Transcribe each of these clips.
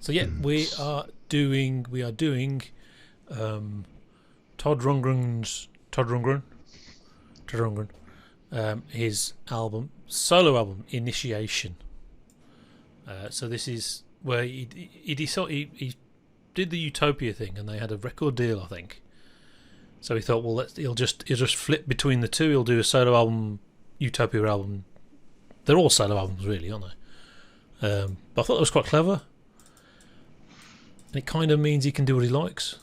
So yeah, we are doing Todd Rungren, his solo album Initiation. So this is where he did the Utopia thing, and they had a record deal, I think. So he thought, well, he'll just flip between the two. He'll do a solo album, Utopia album. They're all solo albums, really, aren't they? But I thought that was quite clever. And it kind of means he can do what he likes.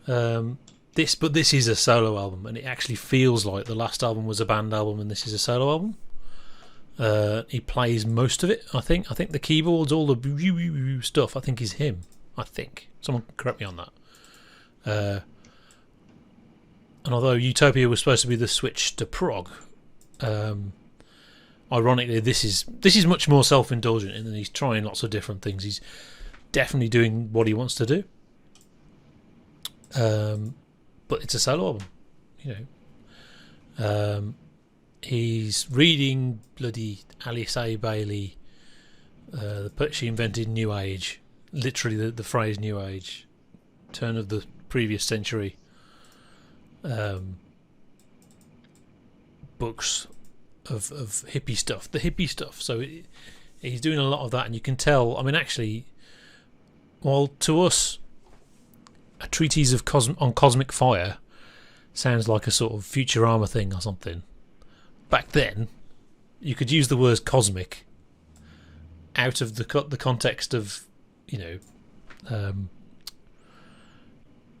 This is a solo album, and it actually feels like the last album was a band album, and this is a solo album. He plays most of it, I think. I think the keyboards, all the stuff, I think is him. I think. Someone correct me on that. And although Utopia was supposed to be the switch to prog, ironically, this is much more self-indulgent, and he's trying lots of different things. He's definitely doing what he wants to do. But it's a solo album, you know. He's reading bloody Alice A. Bailey. She invented New Age, literally the phrase New Age, turn of the previous century. Books of hippie stuff, the hippie stuff. So he's doing a lot of that, and you can tell. I mean, actually, while to us, a treatise on cosmic fire sounds like a sort of Futurama thing or something. Back then, you could use the word cosmic out of the context of, you know,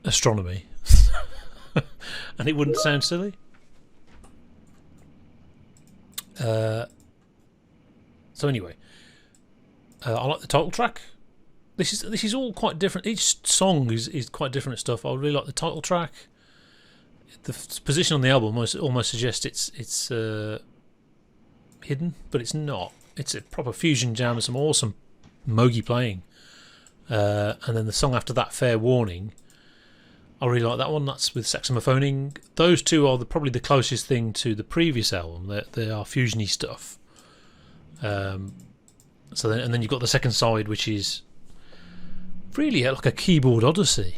astronomy, and it wouldn't sound silly. So anyway, I like the title track. This is all quite different. Each song is quite different stuff. I really like the title track. The position on the album almost suggests it's hidden, but it's not. It's a proper fusion jam with some awesome Mogi playing. And then the song after that, Fair Warning, I really like that one. That's with saxophoning. Those two are probably the closest thing to the previous album. They are fusiony stuff. And then you've got the second side, which is really like a keyboard odyssey.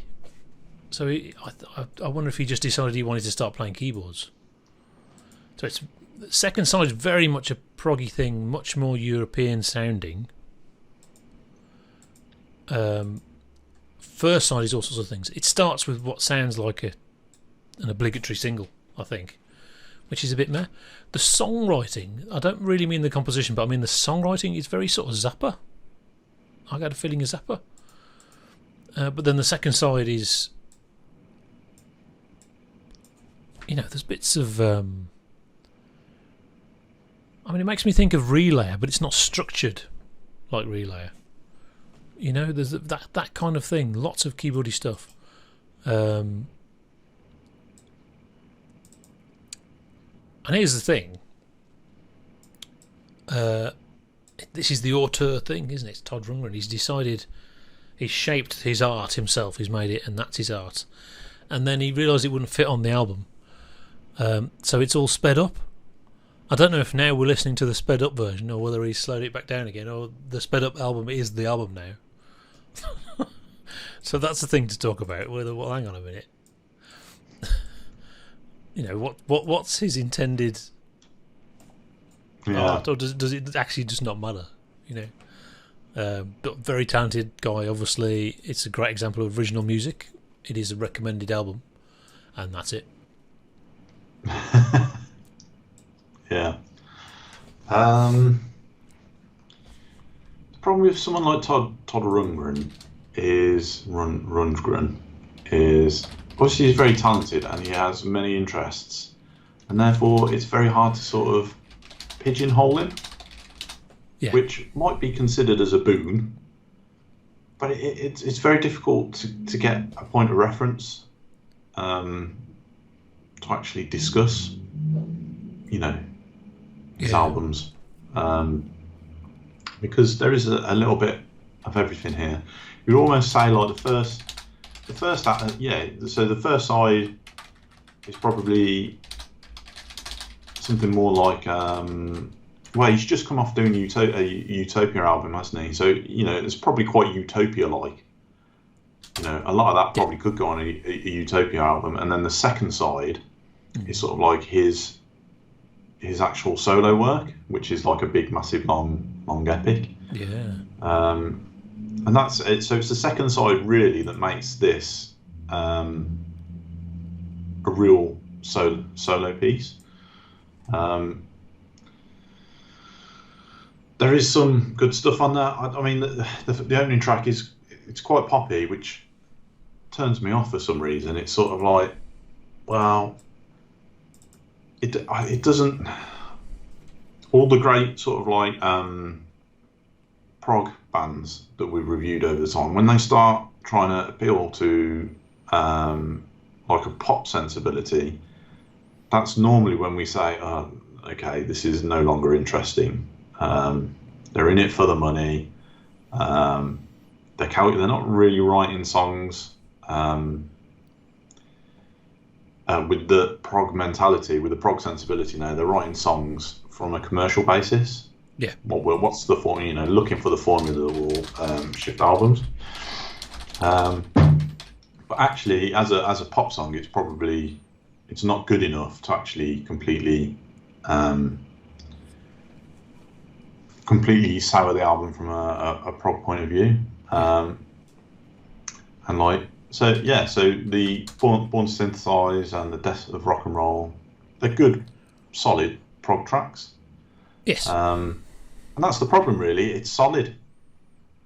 So I wonder if he just decided he wanted to start playing keyboards. So the second side is very much a proggy thing, much more European sounding. First side is all sorts of things. It starts with what sounds like an obligatory single, I think, which is a bit meh. The songwriting, I don't really mean the composition, but I mean the songwriting is very sort of Zappa. I got a feeling of Zappa. But then the second side is, you know, there's bits of I mean, it makes me think of Relayer, but it's not structured like Relayer. You know, there's that kind of thing. Lots of keyboardy stuff. And here's the thing. This is the auteur thing, isn't it? It's Todd Rungren. He's decided, he's shaped his art himself. He's made it, and that's his art. And then he realised it wouldn't fit on the album. So it's all sped up. I don't know if now we're listening to the sped up version, or whether he's slowed it back down again, or the sped up album is the album now. So that's the thing to talk about. Well, hang on a minute. You know, what's his intended art, or does it actually just not matter? You know, but very talented guy. Obviously, it's a great example of original music. It is a recommended album, and that's it. Yeah. The problem with someone like Todd Rundgren is obviously he's very talented and he has many interests, and therefore it's very hard to sort of pigeonhole him, which might be considered as a boon, but it's very difficult to get a point of reference to actually discuss, you know, his albums, because there is a little bit of everything here. You'd almost say like the first so the first side is probably something more like Well, he's just come off doing a Utopia album, hasn't he? So it's probably quite Utopia-like. A lot of that probably could go on a Utopia album, and then the second side is sort of like his actual solo work, which is like a big, massive, long epic. Yeah. And that's it. So it's the second side really that makes this a real solo piece. There is some good stuff on there. I mean, the opening track it's quite poppy, which turns me off for some reason. It's sort of like, well, it doesn't. All the great sort of like prog bands that we've reviewed over the time, when they start trying to appeal to like a pop sensibility, that's normally when we say, oh, okay, this is no longer interesting. They're in it for the money. They're not really writing songs with the prog mentality, with the prog sensibility. Now they're writing songs from a commercial basis. Yeah. What's the formula? Looking for the formula that will shift albums. But actually, as a pop song, it's not good enough to actually completely sour the album from a prog point of view. And like, so the Born to Synthesize and the Death of Rock and Roll, they're good, solid prog tracks. Yes. And that's the problem, really. It's solid.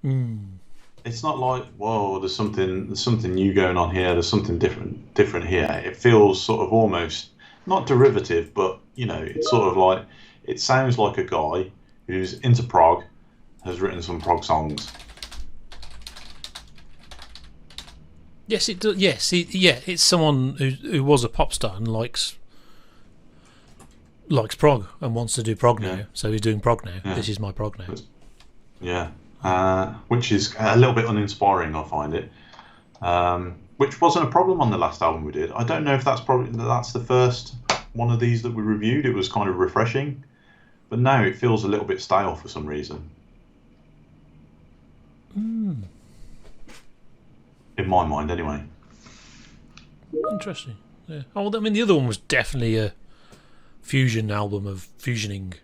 It's not like, whoa, there's something new going on here. There's something different here. It feels sort of almost not derivative, but it's sort of like, it sounds like a guy who's into prog has written some prog songs. Yes, it does. Yes, it's someone who was a pop star and likes prog and wants to do prog now. So he's doing prog now. Yeah. This is my prog now. Yeah, which is a little bit uninspiring, I find it. Which wasn't a problem on the last album we did. I don't know if that's the first one of these that we reviewed. It was kind of refreshing, but now it feels a little bit stale for some reason. In my mind, anyway. Interesting. Yeah. Oh, well, I mean, the other one was definitely a fusion album of fusioning.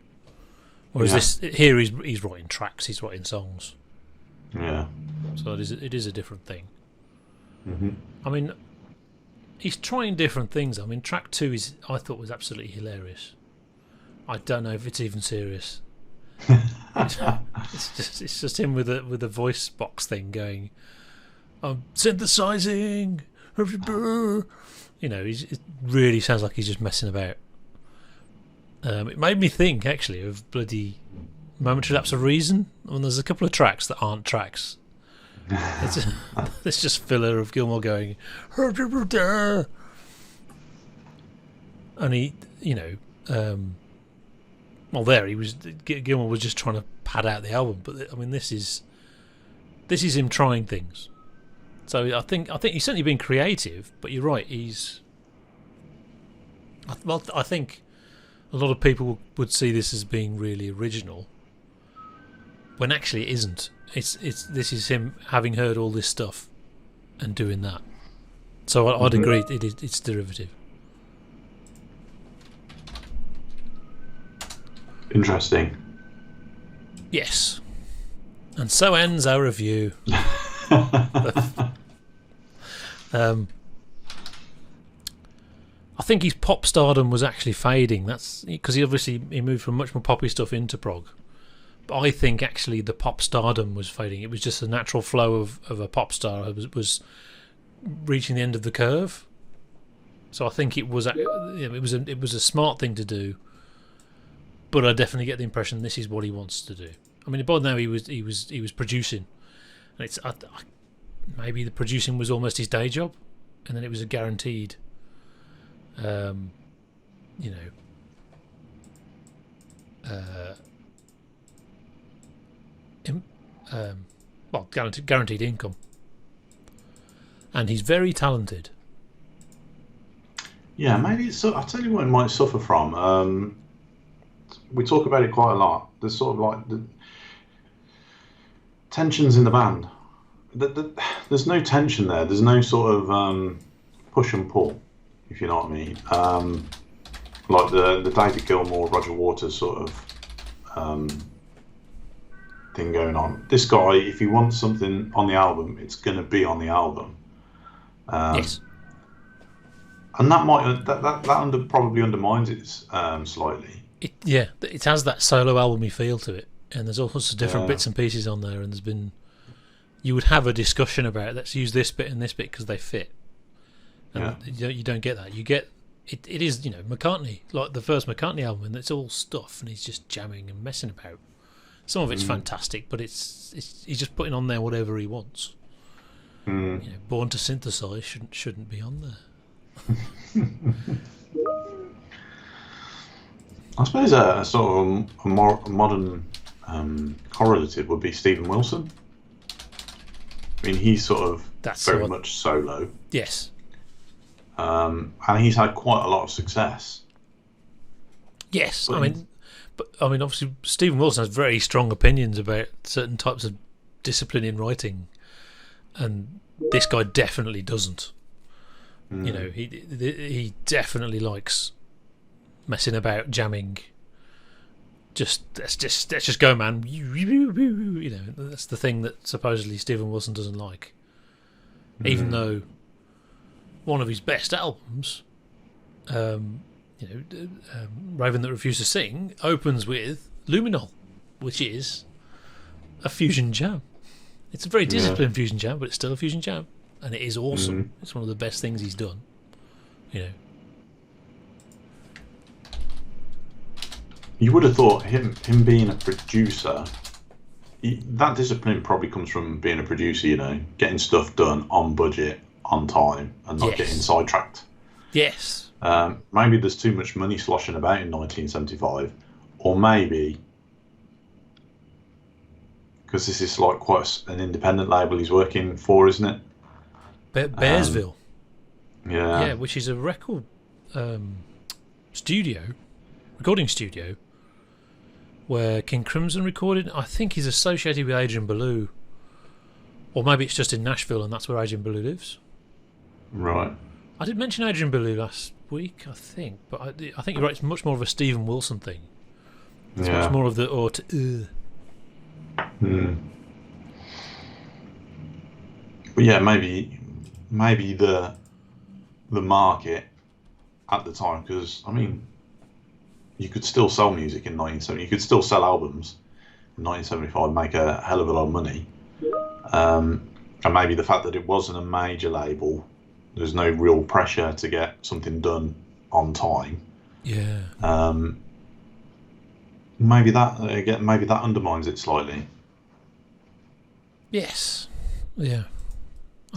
Whereas this here, he's writing tracks, he's writing songs. Yeah. So it is a different thing. Mm-hmm. I mean, he's trying different things. I mean, track 2 I thought was absolutely hilarious. I don't know if it's even serious. It's just him with a voice box thing going, I'm synthesizing. It really sounds like he's just messing about. It made me think, actually, of bloody Momentary Lapse of Reason. I mean, there's a couple of tracks that aren't tracks. It's just filler of Gilmour going, and he, Gilmour was just trying to pad out the album. But I mean, this is him trying things. So I think he's certainly been creative. But you're right, I think a lot of people would see this as being really original, when actually it isn't. This is him having heard all this stuff and doing that. So I'd agree it's derivative. Interesting. Yes. And so ends our review. I think his pop stardom was actually fading. That's because he moved from much more poppy stuff into prog. But I think actually the pop stardom was fading. It was just a natural flow of a pop star was reaching the end of the curve. So I think it was a smart thing to do. But I definitely get the impression this is what he wants to do. I mean, by now he was producing, and it's maybe the producing was almost his day job, and then it was a guaranteed. Guaranteed income, and he's very talented. Yeah, maybe I'll tell you what it might suffer from. we talk about it quite a lot. There's sort of like the tensions in the band. There's no tension there. There's no sort of push and pull, if you know what I mean. Like the David Gilmour, Roger Waters sort of thing going on. This guy, if he wants something on the album, it's going to be on the album. Yes. And that probably undermines it slightly. It has that solo albumy feel to it, and there's all sorts of different bits and pieces on there, and you would have a discussion about, let's use this bit and this bit because they fit. And you don't get that. You get it is, McCartney, like the first McCartney album, and it's all stuff, and he's just jamming and messing about. Some of it's fantastic, but it's he's just putting on there whatever he wants. Born to Synthesize shouldn't be on there. I suppose a sort of a modern correlative would be Stephen Wilson. I mean, he's sort of very much solo. Yes. And he's had quite a lot of success. Yes, but obviously Stephen Wilson has very strong opinions about certain types of discipline in writing, and this guy definitely doesn't. He definitely likes messing about, jamming. Let's just go, man. That's the thing that supposedly Stephen Wilson doesn't like. Even though one of his best albums, Raven That Refused to Sing, opens with Luminol, which is a fusion jam. It's a very disciplined fusion jam, but it's still a fusion jam, and it is awesome. It's one of the best things he's done. You would have thought him being a producer, that discipline probably comes from being a producer, getting stuff done on budget, on time, and not getting sidetracked. Yes. Maybe there's too much money sloshing about in 1975, or maybe because this is like quite an independent label he's working for, isn't it? Bearsville. Yeah, which is a record recording studio, where King Crimson recorded. I think he's associated with Adrian Belew, or maybe it's just in Nashville, and that's where Adrian Belew lives. Right. I did mention Adrian Belew last week, I think, but I think you're right. It's much more of a Stephen Wilson thing. It's much more of the But yeah, maybe the market at the time, because you could still sell music in 1970. You could still sell albums in 1975, make a hell of a lot of money. And maybe the fact that it wasn't a major label, there's no real pressure to get something done on time. Yeah. Maybe that undermines it slightly. Yes. Yeah.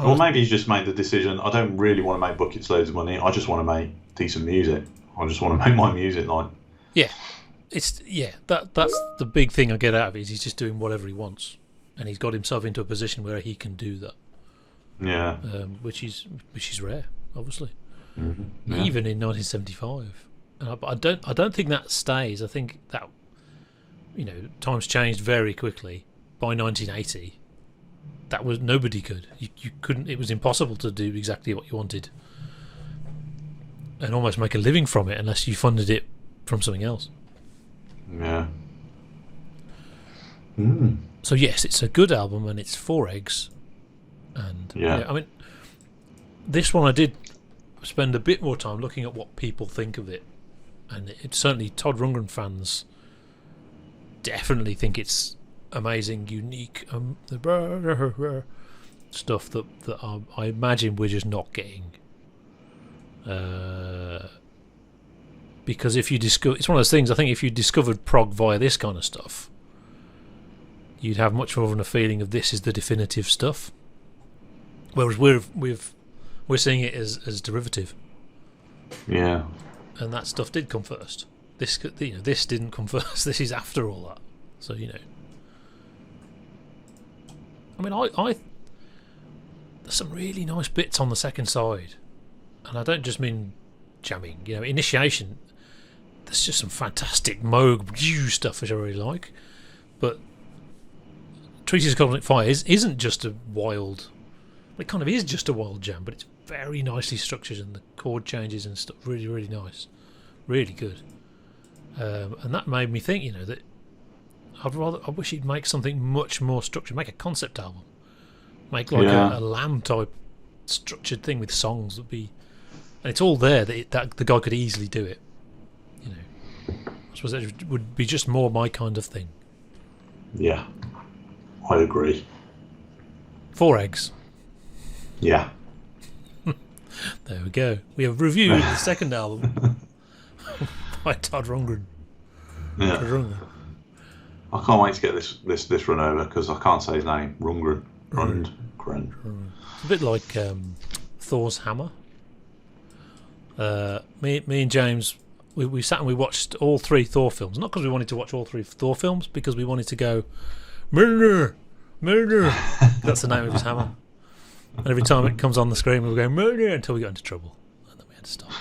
Or maybe he's just made the decision, I don't really want to make buckets loads of money, I just want to make decent music. I just want to make my music like. Yeah. That's the big thing I get out of it, is he's just doing whatever he wants. And he's got himself into a position where he can do that. Yeah. Which is rare, obviously. Mm-hmm. Yeah. Even in 1975. I don't think that stays. I think that times changed very quickly. By 1980, that was nobody could. You couldn't. It was impossible to do exactly what you wanted and almost make a living from it unless you funded it from something else. Yeah. So yes, it's a good album, and it's 4 eggs. And this one I did spend a bit more time looking at what people think of it, and it's certainly Todd Rundgren fans definitely think it's amazing, unique, stuff that I imagine we're just not getting. Because if you discover, it's one of those things. I think if you discovered prog via this kind of stuff, you'd have much more of a feeling of this is the definitive stuff. Whereas we're seeing it as derivative. Yeah. And that stuff did come first. This didn't come first. This is after all that. So I there's some really nice bits on the second side, and I don't just mean jamming. Initiation there's just some fantastic Moog stuff which I really like. But Treatise of Cosmic Fire isn't just a wild. It kind of is just a wild jam, but it's very nicely structured and the chord changes and stuff really, really nice, really good. And that made me think, that I wish he'd make something much more structured. Make a concept album, make like a Lamb type structured thing with songs that be, and it's all there that the guy could easily do it. I suppose that would be just more my kind of thing. Yeah, I agree. 4 eggs. Yeah. There we go. We have reviewed the second album by Todd Rungren. Yeah. I can't wait to get this run over because I can't say his name. Rungren. Rundgren. It's a bit like Thor's Hammer. Me and James, we sat and we watched all 3 Thor films. Not because we wanted to watch all 3 Thor films, because we wanted to go, Murder! That's the name of his hammer. And every time it comes on the screen, we were going, Murder! Until we got into trouble. And then we had to stop.